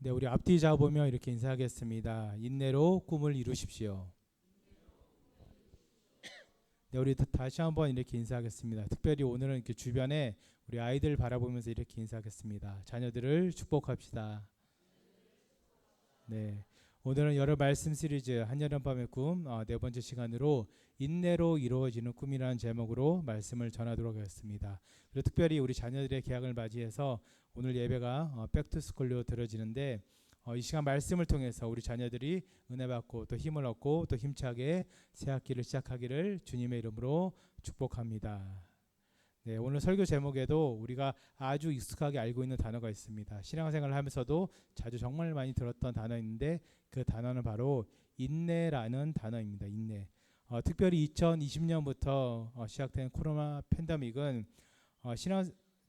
네, 우리 앞뒤 잡으며 이렇게 인사하겠습니다. 인내로 꿈을 이루십시오. 네, 우리 다시 한번 이렇게 인사하겠습니다. 특별히 오늘은 이렇게 주변에 우리 아이들 바라보면서 이렇게 인사하겠습니다. 자녀들을 축복합시다. 네, 오늘은 여러 말씀 시리즈 한여름밤의 꿈 네 번째 시간으로 인내로 이루어지는 꿈이라는 제목으로 말씀을 전하도록 하겠습니다. 그리고 특별히 우리 자녀들의 개학을 맞이해서 오늘 예배가 백투스쿨로 들어지는데 이 시간 말씀을 통해서 우리 자녀들이 은혜 받고 또 힘을 얻고 또 힘차게 새 학기를 시작하기를 주님의 이름으로 축복합니다. 네, 오늘 설교 제목에도 우리가 아주 익숙하게 알고 있는 단어가 있습니다. 신앙생활을 하면서도 자주 정말 많이 들었던 단어인데 그 단어는 바로 인내라는 단어입니다. 인내. 특별히 2020년부터 시작된 코로나 팬데믹은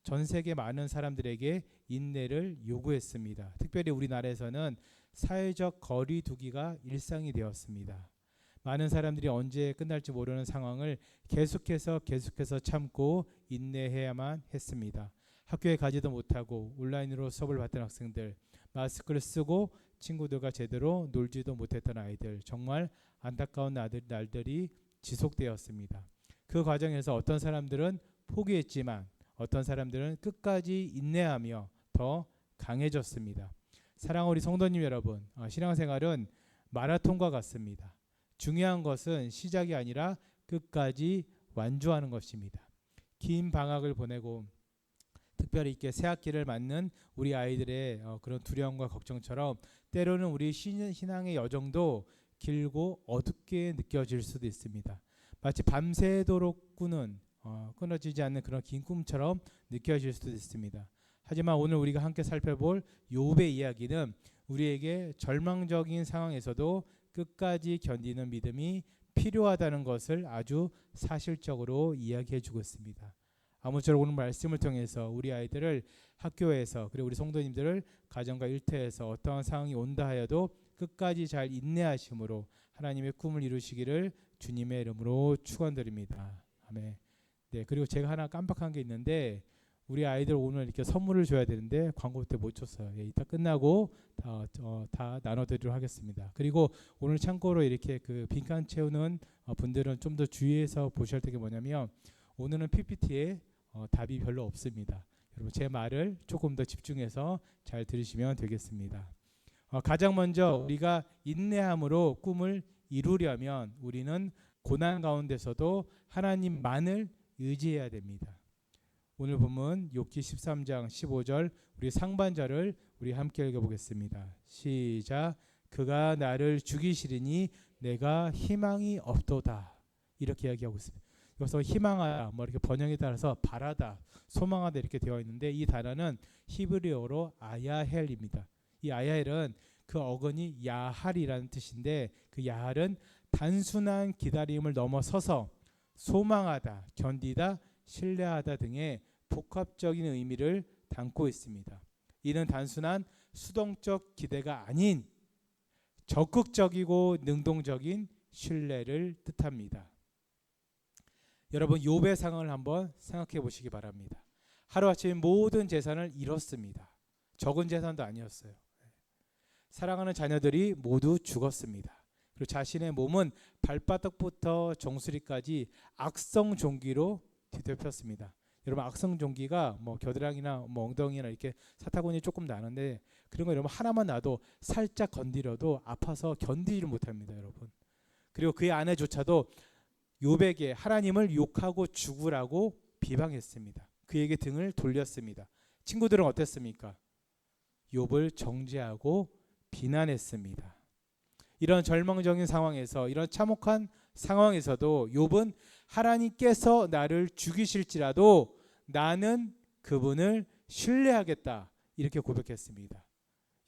전 세계 많은 사람들에게 인내를 요구했습니다. 특별히 우리나라에서는 사회적 거리 두기가 일상이 되었습니다. 많은 사람들이 언제 끝날지 모르는 상황을 계속해서 참고 인내해야만 했습니다. 학교에 가지도 못하고 온라인으로 수업을 받던 학생들, 마스크를 쓰고 친구들과 제대로 놀지도 못했던 아이들, 정말 안타까운 날들이 지속되었습니다. 그 과정에서 어떤 사람들은 포기했지만 어떤 사람들은 끝까지 인내하며 더 강해졌습니다. 사랑하는 우리 성도님 여러분, 신앙생활은 마라톤과 같습니다. 중요한 것은 시작이 아니라 끝까지 완주하는 것입니다. 긴 방학을 보내고 특별히 이렇게 새 학기를 맞는 우리 아이들의 그런 두려움과 걱정처럼 때로는 우리 신앙의 여정도 길고 어둡게 느껴질 수도 있습니다. 마치 밤새도록 꾸는 끊어지지 않는 그런 긴 꿈처럼 느껴질 수도 있습니다. 하지만 오늘 우리가 함께 살펴볼 욥의 이야기는 우리에게 절망적인 상황에서도 끝까지 견디는 믿음이 필요하다는 것을 아주 사실적으로 이야기해 주고 있습니다. 아무쪼록 오늘 말씀을 통해서 우리 아이들을 학교에서 그리고 우리 성도님들을 가정과 일터에서 어떠한 상황이 온다 하여도 끝까지 잘 인내하심으로 하나님의 꿈을 이루시기를 주님의 이름으로 축원드립니다. 아멘. 네, 그리고 제가 하나 깜빡한 게 있는데 우리 아이들 오늘 이렇게 선물을 줘야 되는데 광고 때 못 줬어요. 예, 이따 끝나고 다 나눠드리도록 하겠습니다. 그리고 오늘 참고로 이렇게 그 빈칸 채우는 분들은 좀 더 주의해서 보셔야 될 게 뭐냐면 오늘은 PPT에 답이 별로 없습니다. 여러분 제 말을 조금 더 집중해서 잘 들으시면 되겠습니다. 가장 먼저 우리가 인내함으로 꿈을 이루려면 우리는 고난 가운데서도 하나님만을 의지해야 됩니다. 오늘 본문 욥기 13장 15절 우리 상반절을 우리 함께 읽어보겠습니다. 시작. 그가 나를 죽이시리니 내가 희망이 없도다. 이렇게 이야기하고 있습니다. 여기서 희망하다 뭐 이렇게 번역에 따라서 바라다 소망하다 이렇게 되어 있는데 이 단어는 히브리어로 아야헬입니다. 이 아야헬은 그 어근이 야할이라는 뜻인데 그 야할은 단순한 기다림을 넘어서서 소망하다, 견디다, 신뢰하다 등의 복합적인 의미를 담고 있습니다. 이는 단순한 수동적 기대가 아닌 적극적이고 능동적인 신뢰를 뜻합니다. 여러분 욥의 상황을 한번 생각해 보시기 바랍니다. 하루아침에 모든 재산을 잃었습니다. 적은 재산도 아니었어요. 사랑하는 자녀들이 모두 죽었습니다. 그리고 자신의 몸은 발바닥부터 정수리까지 악성 종기로 뒤덮였습니다. 여러분 악성 종기가 뭐 겨드랑이나 뭐 엉덩이나 이렇게 사타구니 조금 나는데 그런 거 여러분 하나만 놔도 살짝 건드려도 아파서 견디지를 못합니다, 여러분. 그리고 그의 아내조차도 욥에게 하나님을 욕하고 죽으라고 비방했습니다. 그에게 등을 돌렸습니다. 친구들은 어땠습니까? 욥을 정죄하고 비난했습니다. 이런 절망적인 상황에서 이런 참혹한 상황에서도 욥은 하나님께서 나를 죽이실지라도 나는 그분을 신뢰하겠다 이렇게 고백했습니다.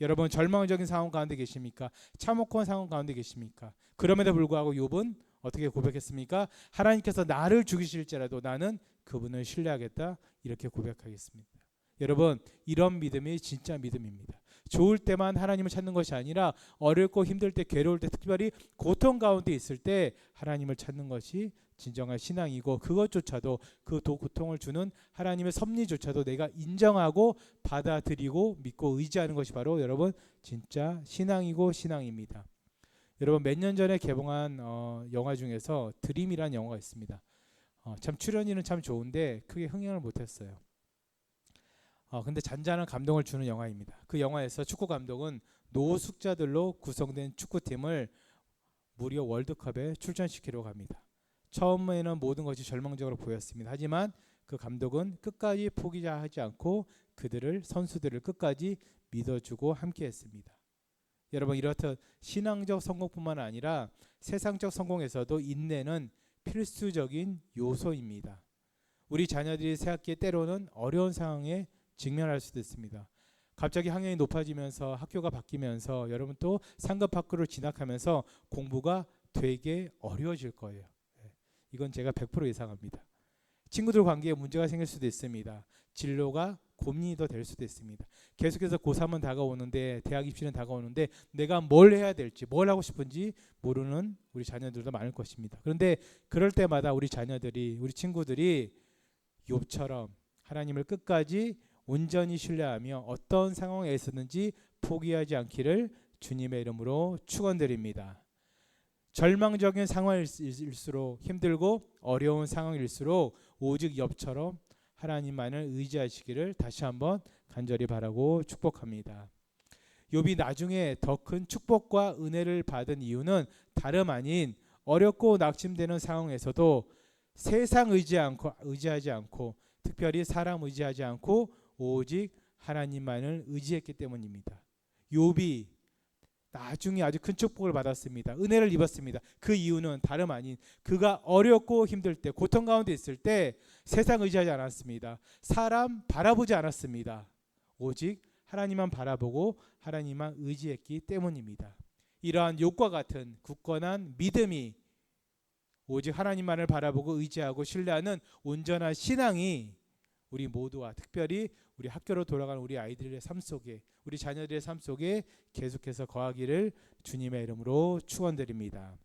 여러분 절망적인 상황 가운데 계십니까? 참혹한 상황 가운데 계십니까? 그럼에도 불구하고 욥은 어떻게 고백했습니까? 하나님께서 나를 죽이실지라도 나는 그분을 신뢰하겠다 이렇게 고백하겠습니다. 여러분 이런 믿음이 진짜 믿음입니다. 좋을 때만 하나님을 찾는 것이 아니라 어렵고 힘들 때 괴로울 때 특별히 고통 가운데 있을 때 하나님을 찾는 것이 진정한 신앙이고, 그것조차도 그 고통을 주는 하나님의 섭리조차도 내가 인정하고 받아들이고 믿고 의지하는 것이 바로 여러분 진짜 신앙이고 신앙입니다. 여러분 몇 년 전에 개봉한 영화 중에서 드림이라는 영화가 있습니다. 참 출연진은 참 좋은데 크게 흥행을 못했어요. 근데 잔잔한 감동을 주는 영화입니다. 그 영화에서 축구 감독은 노숙자들로 구성된 축구팀을 무려 월드컵에 출전시키려고 합니다. 처음에는 모든 것이 절망적으로 보였습니다. 하지만 그 감독은 끝까지 포기하지 않고 그들을, 선수들을 끝까지 믿어주고 함께했습니다. 여러분, 이렇듯 신앙적 성공뿐만 아니라 세상적 성공에서도 인내는 필수적인 요소입니다. 우리 자녀들이 새학기에 때로는 어려운 상황에 직면할 수도 있습니다. 갑자기 학년이 높아지면서 학교가 바뀌면서 여러분 또 상급 학교를 진학하면서 공부가 되게 어려워질 거예요. 이건 제가 100% 예상합니다. 친구들 관계에 문제가 생길 수도 있습니다. 진로가 고민이 더 될 수도 있습니다. 계속해서 고3은 다가오는데, 대학 입시는 다가오는데 내가 뭘 해야 될지, 뭘 하고 싶은지 모르는 우리 자녀들도 많을 것입니다. 그런데 그럴 때마다 우리 자녀들이, 우리 친구들이 욥처럼 하나님을 끝까지 온전히 신뢰하며 어떤 상황에 있었는지 포기하지 않기를 주님의 이름으로 축원드립니다. 절망적인 상황일수록, 힘들고 어려운 상황일수록 오직 욥처럼 하나님만을 의지하시기를 다시 한번 간절히 바라고 축복합니다. 욥이 나중에 더 큰 축복과 은혜를 받은 이유는 다름 아닌 어렵고 낙심되는 상황에서도 세상 의지하지 않고, 특별히 사람 의지하지 않고 오직 하나님만을 의지했기 때문입니다. 욥이 나중에 아주 큰 축복을 받았습니다. 은혜를 입었습니다. 그 이유는 다름 아닌 그가 어렵고 힘들 때, 고통 가운데 있을 때 세상 의지하지 않았습니다. 사람 바라보지 않았습니다. 오직 하나님만 바라보고 하나님만 의지했기 때문입니다. 이러한 욥과 같은 굳건한 믿음이, 오직 하나님만을 바라보고 의지하고 신뢰하는 온전한 신앙이 우리 모두와, 특별히 우리 학교로 돌아가는 우리 아이들의 삶 속에, 우리 자녀들의 삶 속에 계속해서 거하기를 주님의 이름으로 축원드립니다.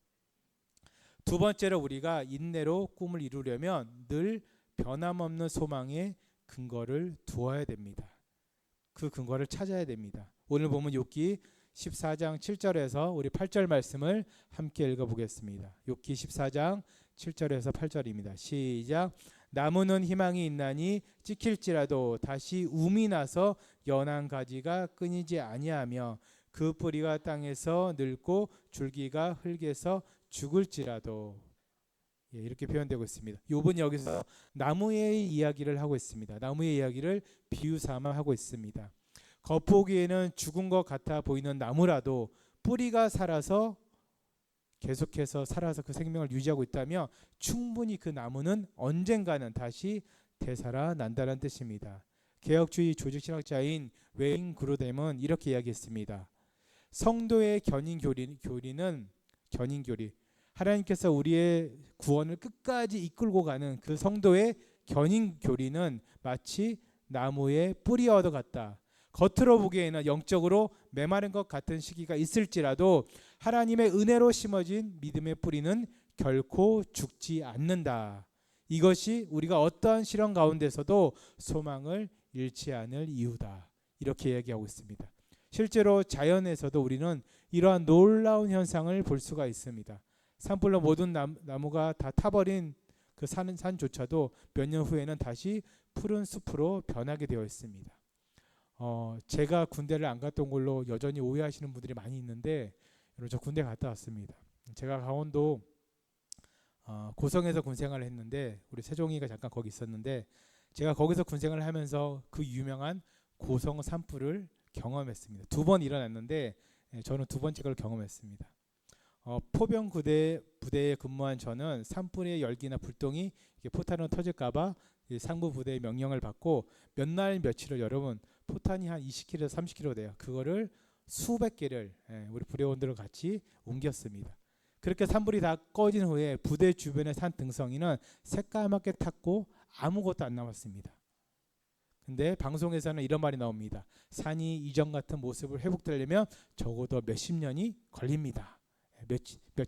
두 번째로, 우리가 인내로 꿈을 이루려면 늘 변함없는 소망의 근거를 두어야 됩니다. 그 근거를 찾아야 됩니다. 오늘 보면 욥기 14장 7절에서 우리 8절 말씀을 함께 읽어보겠습니다. 욥기 14장 7절에서 8절입니다. 시작. 나무는 희망이 있나니 찍힐지라도 다시 움이 나서 연한 가지가 끊이지 아니하며 그 뿌리가 땅에서 늙고 줄기가 흙에서 죽을지라도. 이렇게 표현되고 있습니다. 욥은 여기서 나무의 이야기를 하고 있습니다. 나무의 이야기를 비유 삼아 하고 있습니다. 겉보기에는 죽은 것 같아 보이는 나무라도 뿌리가 살아서, 계속해서 살아서 그 생명을 유지하고 있다면 충분히 그 나무는 언젠가는 다시 되살아난다는 뜻입니다. 개혁주의 조직신학자인 웨인 그루뎀은 이렇게 이야기했습니다. 성도의 견인교리는 하나님께서 우리의 구원을 끝까지 이끌고 가는 그 성도의 견인교리는 마치 나무의 뿌리와 같다. 겉으로 보기에는 영적으로 메마른 것 같은 시기가 있을지라도 하나님의 은혜로 심어진 믿음의 뿌리는 결코 죽지 않는다. 이것이 우리가 어떠한 시련 가운데서도 소망을 잃지 않을 이유다. 이렇게 얘기하고 있습니다. 실제로 자연에서도 우리는 이러한 놀라운 현상을 볼 수가 있습니다. 산불로 모든 나무가 다 타버린 그 산조차도 몇 년 후에는 다시 푸른 숲으로 변하게 되어 있습니다. 제가 군대를 안 갔던 걸로 여전히 오해하시는 분들이 많이 있는데, 여러분 저 군대 갔다 왔습니다. 제가 강원도 고성에서 군생활을 했는데, 우리 세종이가 잠깐 거기 있었는데, 제가 거기서 군생활을 하면서 그 유명한 고성 산불을 경험했습니다. 2번 일어났는데 저는 2번째 걸 경험했습니다. 포병 부대에 근무한 저는 산불의 열기나 불똥이 포탄으로 터질까봐 상부 부대의 명령을 받고 몇 날 며칠을, 여러분 포탄이 한 20kg, 30kg 돼요. 그거를 수백 개를 우리 부대원들과 같이 옮겼습니다. 그렇게 산불이 다 꺼진 후에 부대 주변의 산 등성이는 새까맣게 탔고 아무것도 안 남았습니다. 근데 방송에서는 이런 말이 나옵니다. 산이 이전 같은 모습을 회복되려면 적어도 몇십 년이 걸립니다.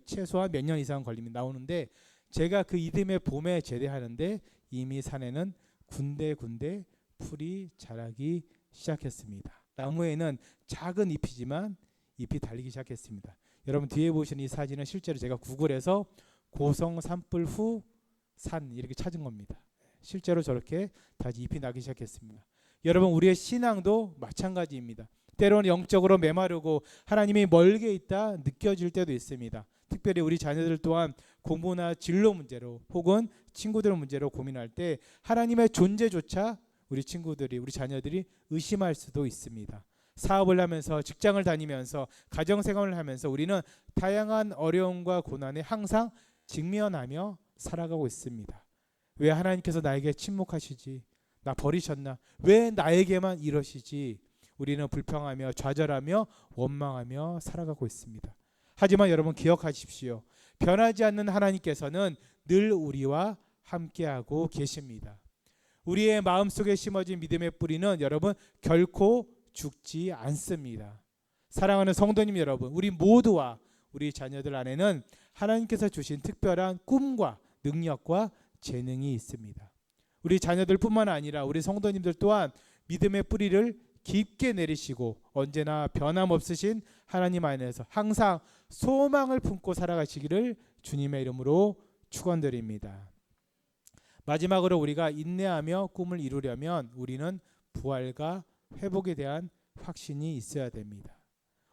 최소한 몇 년 이상 걸립니다. 나오는데 제가 그 이듬해 봄에 제대하는데 이미 산에는 군데군데 풀이 자라기 시작했습니다. 나무에는 작은 잎이지만 잎이 달리기 시작했습니다. 여러분 뒤에 보시는 이 사진은 실제로 제가 구글에서 고성 산불 후 산 이렇게 찾은 겁니다. 실제로 저렇게 다시 잎이 나기 시작했습니다. 여러분 우리의 신앙도 마찬가지입니다. 때로는 영적으로 메마르고 하나님이 멀게 있다 느껴질 때도 있습니다. 특별히 우리 자녀들 또한 공부나 진로 문제로 혹은 친구들 문제로 고민할 때 하나님의 존재조차 우리 친구들이 우리 자녀들이 의심할 수도 있습니다. 사업을 하면서 직장을 다니면서 가정생활을 하면서 우리는 다양한 어려움과 고난에 항상 직면하며 살아가고 있습니다. 왜 하나님께서 나에게 침묵하시지? 나 버리셨나? 왜 나에게만 이러시지? 우리는 불평하며 좌절하며 원망하며 살아가고 있습니다. 하지만 여러분 기억하십시오. 변하지 않는 하나님께서는 늘 우리와 함께하고 계십니다. 우리의 마음속에 심어진 믿음의 뿌리는 여러분 결코 죽지 않습니다. 사랑하는 성도님 여러분, 우리 모두와 우리 자녀들 안에는 하나님께서 주신 특별한 꿈과 능력과 재능이 있습니다. 우리 자녀들뿐만 아니라 우리 성도님들 또한 믿음의 뿌리를 깊게 내리시고 언제나 변함없으신 하나님 안에서 항상 소망을 품고 살아가시기를 주님의 이름으로 축원드립니다. 마지막으로 우리가 인내하며 꿈을 이루려면 우리는 부활과 회복에 대한 확신이 있어야 됩니다.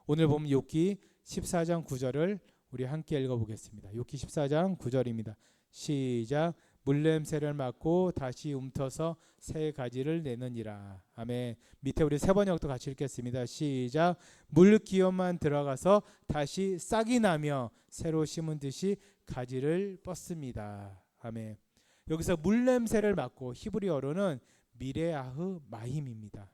오늘 보면 욥기 14장 9절을 우리 함께 읽어보겠습니다. 욥기 14장 9절입니다. 시작. 물냄새를 맡고 다시 움터서 새 가지를 내느니라. 아멘. 밑에 우리 세 번역도 같이 읽겠습니다. 시작. 물기운만 들어가서 다시 싹이 나며 새로 심은 듯이 가지를 뻗습니다. 아멘. 여기서 물냄새를 맡고 히브리어로는 미레아흐 마힘입니다.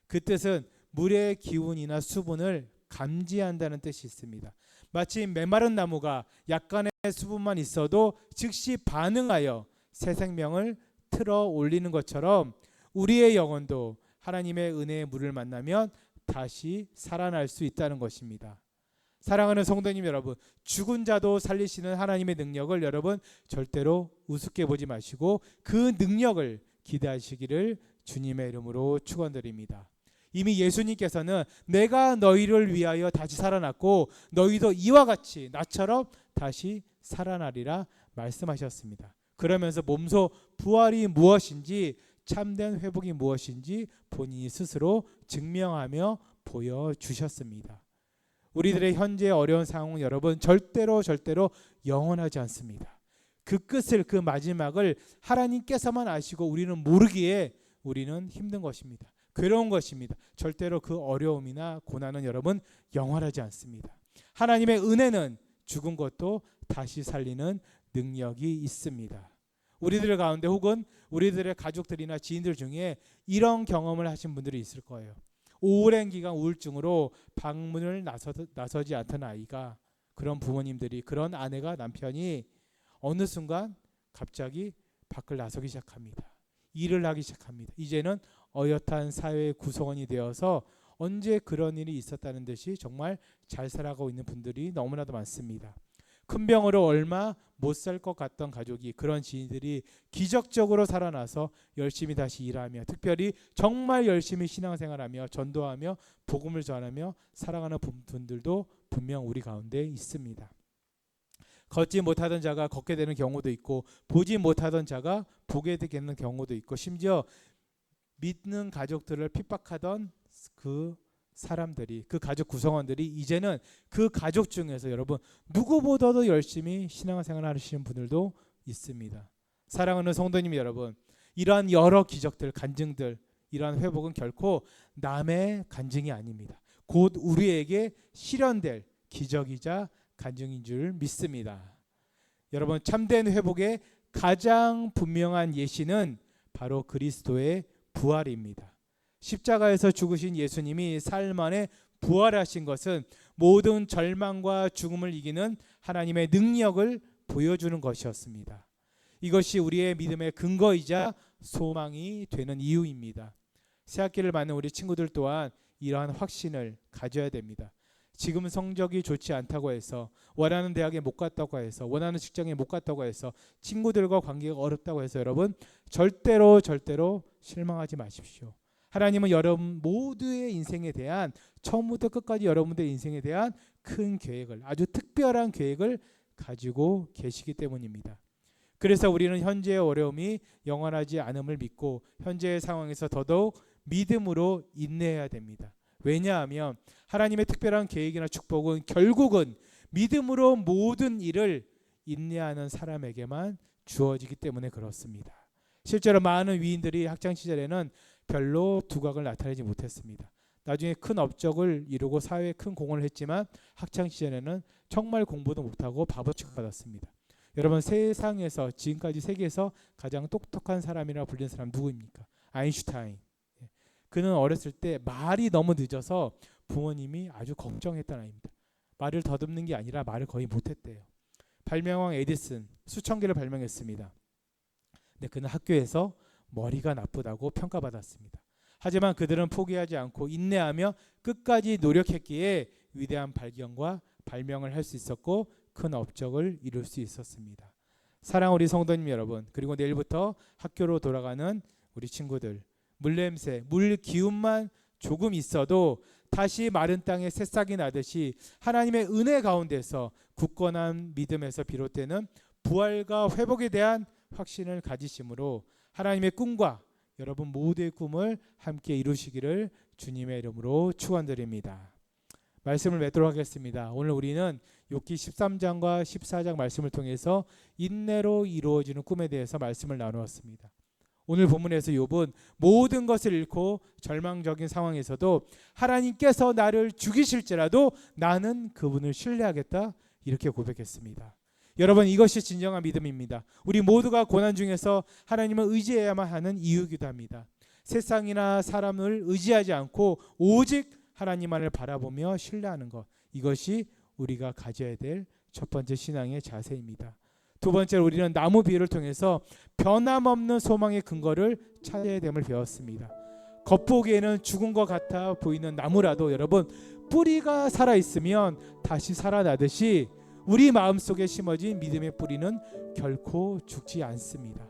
그 뜻은 물의 기운이나 수분을 감지한다는 뜻이 있습니다. 마치 메마른 나무가 약간의 수분만 있어도 즉시 반응하여 새 생명을 틀어 올리는 것처럼 우리의 영혼도 하나님의 은혜의 물을 만나면 다시 살아날 수 있다는 것입니다. 사랑하는 성도님 여러분, 죽은 자도 살리시는 하나님의 능력을 여러분 절대로 우습게 보지 마시고 그 능력을 기대하시기를 주님의 이름으로 축원드립니다. 이미 예수님께서는 내가 너희를 위하여 다시 살아났고 너희도 이와 같이 나처럼 다시 살아나리라 말씀하셨습니다. 그러면서 몸소 부활이 무엇인지 참된 회복이 무엇인지 본인이 스스로 증명하며 보여주셨습니다. 우리들의 현재 어려운 상황은 여러분 절대로 영원하지 않습니다. 그 끝을 그 마지막을 하나님께서만 아시고 우리는 모르기에 우리는 힘든 것입니다. 괴로운 것입니다. 절대로 그 어려움이나 고난은 여러분 영원하지 않습니다. 하나님의 은혜는 죽은 것도 다시 살리는 능력이 있습니다. 우리들 가운데 혹은 우리들의 가족들이나 지인들 중에 이런 경험을 하신 분들이 있을 거예요. 오랜 기간 우울증으로 방문을 나서지 않던 아이가, 그런 부모님들이, 그런 아내가, 남편이 어느 순간 갑자기 밖을 나서기 시작합니다. 일을 하기 시작합니다. 이제는 어엿한 사회의 구성원이 되어서 언제 그런 일이 있었다는 듯이 정말 잘 살아가고 있는 분들이 너무나도 많습니다. 큰 병으로 얼마 못 살 것 같던 가족이, 그런 지인들이 기적적으로 살아나서 열심히 다시 일하며, 특별히 정말 열심히 신앙생활하며 전도하며 복음을 전하며 살아가는 분들도 분명 우리 가운데 있습니다. 걷지 못하던 자가 걷게 되는 경우도 있고, 보지 못하던 자가 보게 되는 경우도 있고, 심지어 믿는 가족들을 핍박하던 그 사람들이, 그 가족 구성원들이 이제는 그 가족 중에서 여러분 누구보다도 열심히 신앙생활 하시는 분들도 있습니다. 사랑하는 성도님 여러분, 이러한 여러 기적들, 간증들, 이러한 회복은 결코 남의 간증이 아닙니다. 곧 우리에게 실현될 기적이자 간증인 줄 믿습니다. 여러분, 참된 회복의 가장 분명한 예시는 바로 그리스도의 부활입니다. 십자가에서 죽으신 예수님이 사흘 만에 부활하신 것은 모든 절망과 죽음을 이기는 하나님의 능력을 보여주는 것이었습니다. 이것이 우리의 믿음의 근거이자 소망이 되는 이유입니다. 새학기를 맞는 우리 친구들 또한 이러한 확신을 가져야 됩니다. 지금 성적이 좋지 않다고 해서, 원하는 대학에 못 갔다고 해서, 원하는 직장에 못 갔다고 해서, 친구들과 관계가 어렵다고 해서 여러분 절대로 실망하지 마십시오. 하나님은 여러분 모두의 인생에 대한, 처음부터 끝까지 여러분들의 인생에 대한 큰 계획을, 아주 특별한 계획을 가지고 계시기 때문입니다. 그래서 우리는 현재의 어려움이 영원하지 않음을 믿고 현재의 상황에서 더더욱 믿음으로 인내해야 됩니다. 왜냐하면 하나님의 특별한 계획이나 축복은 결국은 믿음으로 모든 일을 인내하는 사람에게만 주어지기 때문에 그렇습니다. 실제로 많은 위인들이 학창시절에는 별로 두각을 나타내지 못했습니다. 나중에 큰 업적을 이루고 사회에 큰 공헌을 했지만 학창시절에는 정말 공부도 못하고 바보 취급받았습니다. 여러분, 세상에서 지금까지 세계에서 가장 똑똑한 사람이라 불리는 사람 누구입니까? 아인슈타인. 그는 어렸을 때 말이 너무 늦어서 부모님이 아주 걱정했던 아이입니다. 말을 더듬는 게 아니라 말을 거의 못했대요. 발명왕 에디슨 수천 개를 발명했습니다. 근데 그는 학교에서 머리가 나쁘다고 평가받았습니다. 하지만 그들은 포기하지 않고 인내하며 끝까지 노력했기에 위대한 발견과 발명을 할 수 있었고 큰 업적을 이룰 수 있었습니다. 사랑 우리 성도님 여러분, 그리고 내일부터 학교로 돌아가는 우리 친구들, 물냄새, 물 기운만 조금 있어도 다시 마른 땅에 새싹이 나듯이 하나님의 은혜 가운데서 굳건한 믿음에서 비롯되는 부활과 회복에 대한 확신을 가지심으로 하나님의 꿈과 여러분 모두의 꿈을 함께 이루시기를 주님의 이름으로 축원드립니다. 말씀을 맺도록 하겠습니다. 오늘 우리는 욥기 13장과 14장 말씀을 통해서 인내로 이루어지는 꿈에 대해서 말씀을 나누었습니다. 오늘 본문에서 욥은 모든 것을 잃고 절망적인 상황에서도 하나님께서 나를 죽이실지라도 나는 그분을 신뢰하겠다, 이렇게 고백했습니다. 여러분, 이것이 진정한 믿음입니다. 우리 모두가 고난 중에서 하나님을 의지해야만 하는 이유이기도 합니다. 세상이나 사람을 의지하지 않고 오직 하나님만을 바라보며 신뢰하는 것, 이것이 우리가 가져야 될 첫 번째 신앙의 자세입니다. 두 번째로 우리는 나무 비유를 통해서 변함없는 소망의 근거를 찾아야 됨을 배웠습니다. 겉보기에는 죽은 것 같아 보이는 나무라도 여러분, 뿌리가 살아있으면 다시 살아나듯이 우리 마음속에 심어진 믿음의 뿌리는 결코 죽지 않습니다.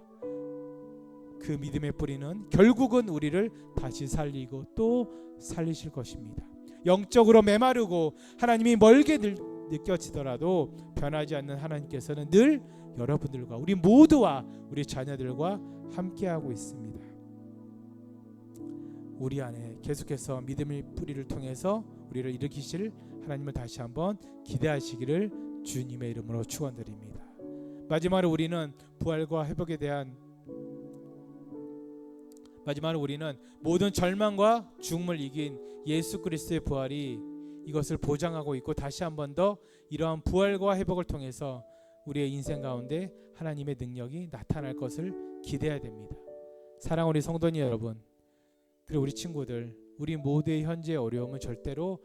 그 믿음의 뿌리는 결국은 우리를 다시 살리고 또 살리실 것입니다. 영적으로 메마르고 하나님이 멀게 느껴지더라도 변하지 않는 하나님께서는 늘 여러분들과 우리 모두와 우리 자녀들과 함께하고 있습니다. 우리 안에 계속해서 믿음의 뿌리를 통해서 우리를 일으키실 하나님을 다시 한번 기대하시기를 주님의 이름으로 축원드립니다. 마지막으로 우리는 부활과 회복에 대한 우리는 모든 절망과 죽음을 이긴 예수 그리스도의 부활이 이것을 보장하고 있고, 다시 한 번 더 이러한 부활과 회복을 통해서 우리의 인생 가운데 하나님의 능력이 나타날 것을 기대해야 됩니다. 사랑 우리 성도님 여러분, 그리고 우리 친구들, 우리 모두의 현재의 어려움은 절대로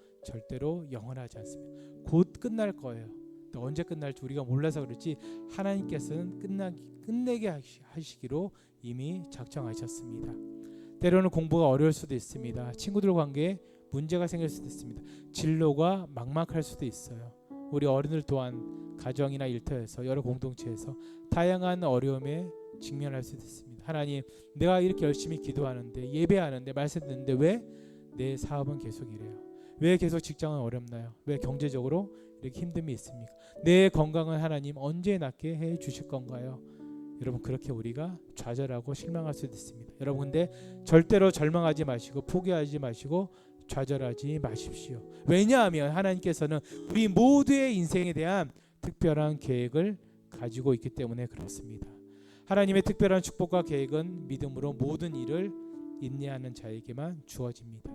영원하지 않습니다. 곧 끝날 거예요. 또 언제 끝날지 우리가 몰라서 그렇지 하나님께서는 끝내게 하시기로 이미 작정하셨습니다. 때로는 공부가 어려울 수도 있습니다. 친구들 관계에 문제가 생길 수도 있습니다. 진로가 막막할 수도 있어요. 우리 어른들 또한 가정이나 일터에서 여러 공동체에서 다양한 어려움에 직면할 수도 있습니다. 하나님, 내가 이렇게 열심히 기도하는데, 예배하는데, 말씀 듣는데 왜 내 사업은 계속 이래요? 왜 계속 직장은 어렵나요? 왜 경제적으로 이렇게 힘듦이 있습니까? 내 건강은 하나님 언제 낫게 해 주실 건가요? 여러분, 그렇게 우리가 좌절하고 실망할 수도 있습니다. 여러분, 근데 절대로 절망하지 마시고 포기하지 마시고 좌절하지 마십시오. 왜냐하면 하나님께서는 우리 모두의 인생에 대한 특별한 계획을 가지고 있기 때문에 그렇습니다. 하나님의 특별한 축복과 계획은 믿음으로 모든 일을 인내하는 자에게만 주어집니다.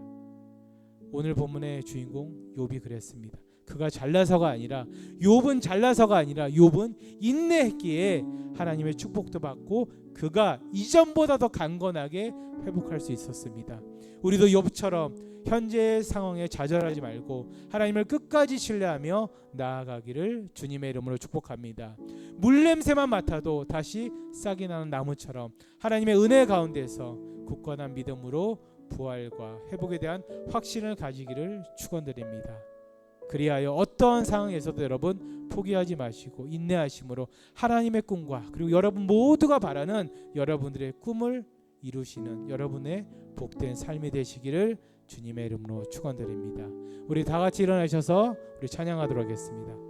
오늘 본문의 주인공 욥이 그랬습니다. 그가 잘나서가 아니라, 욥은 잘나서가 아니라 욥은 인내했기에 하나님의 축복도 받고 그가 이전보다 더 강건하게 회복할 수 있었습니다. 우리도 욥처럼 현재의 상황에 좌절하지 말고 하나님을 끝까지 신뢰하며 나아가기를 주님의 이름으로 축복합니다. 물냄새만 맡아도 다시 싹이 나는 나무처럼 하나님의 은혜 가운데서 굳건한 믿음으로 부활과 회복에 대한 확신을 가지기를 축원드립니다. 그리하여 어떠한 상황에서도 여러분 포기하지 마시고 인내하심으로 하나님의 꿈과 그리고 여러분 모두가 바라는 여러분들의 꿈을 이루시는 여러분의 복된 삶이 되시기를 주님의 이름으로 축원드립니다. 우리 다 같이 일어나셔서 우리 찬양하도록 하겠습니다.